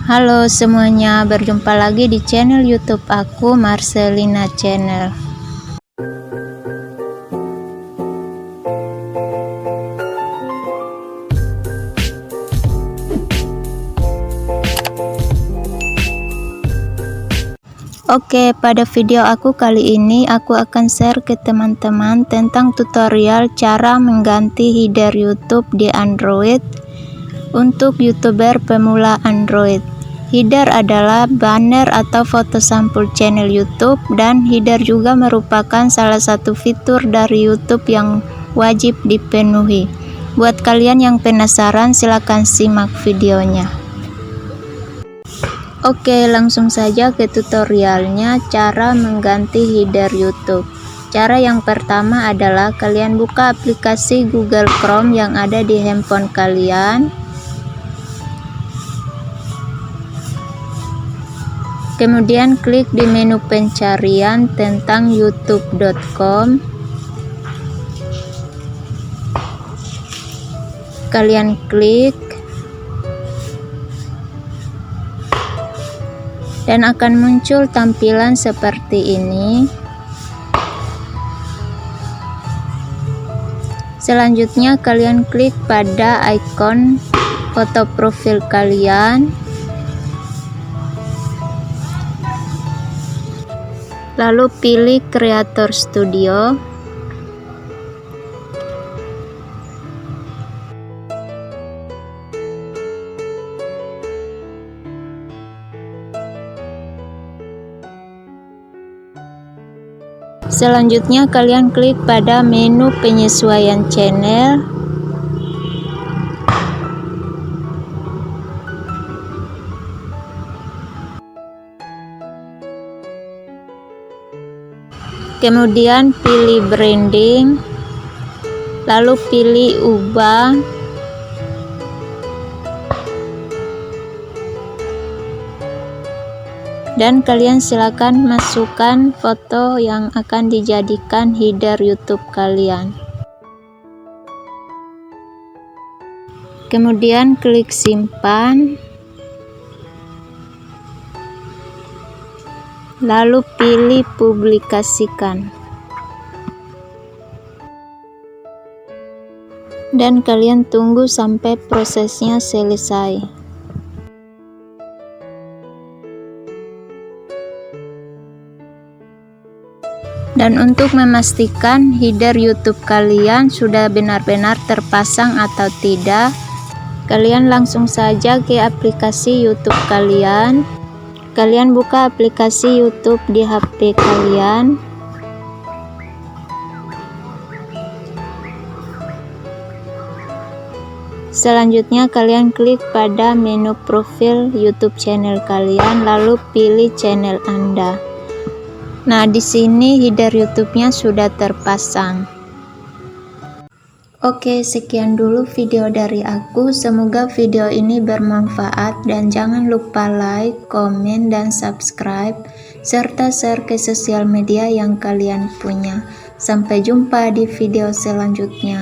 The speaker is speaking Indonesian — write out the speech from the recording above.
Halo semuanya, berjumpa lagi di channel YouTube aku, Marcelina Channel. Oke, pada video aku kali ini aku akan share ke teman-teman tentang tutorial cara mengganti header YouTube di Android untuk YouTuber pemula Android. Header adalah banner atau foto sampul channel YouTube, dan header juga merupakan salah satu fitur dari YouTube yang wajib dipenuhi. Buat kalian yang penasaran, silahkan simak videonya. Oke, langsung saja ke tutorialnya cara mengganti header YouTube. Cara yang pertama adalah kalian buka aplikasi Google Chrome yang ada di handphone kalian. Kemudian klik di menu pencarian tentang youtube.com. Kalian klik dan akan muncul tampilan seperti ini. Selanjutnya kalian klik pada ikon foto profil kalian. Lalu pilih Creator Studio. Selanjutnya kalian klik pada menu penyesuaian channel. Kemudian pilih branding, lalu pilih ubah, dan kalian silakan masukkan foto yang akan dijadikan header YouTube kalian. Kemudian klik simpan, lalu pilih publikasikan, dan kalian tunggu sampai prosesnya selesai. Dan untuk memastikan header YouTube kalian sudah benar-benar terpasang atau tidak, kalian langsung saja ke aplikasi YouTube kalian. Kalian buka aplikasi YouTube di HP kalian. Selanjutnya kalian klik pada menu profil YouTube channel kalian, lalu pilih channel Anda. Nah, di sini header YouTube-nya sudah terpasang. Oke, sekian dulu video dari aku. Semoga video ini bermanfaat, dan jangan lupa like, komen, dan subscribe, serta share ke sosial media yang kalian punya. Sampai jumpa di video selanjutnya.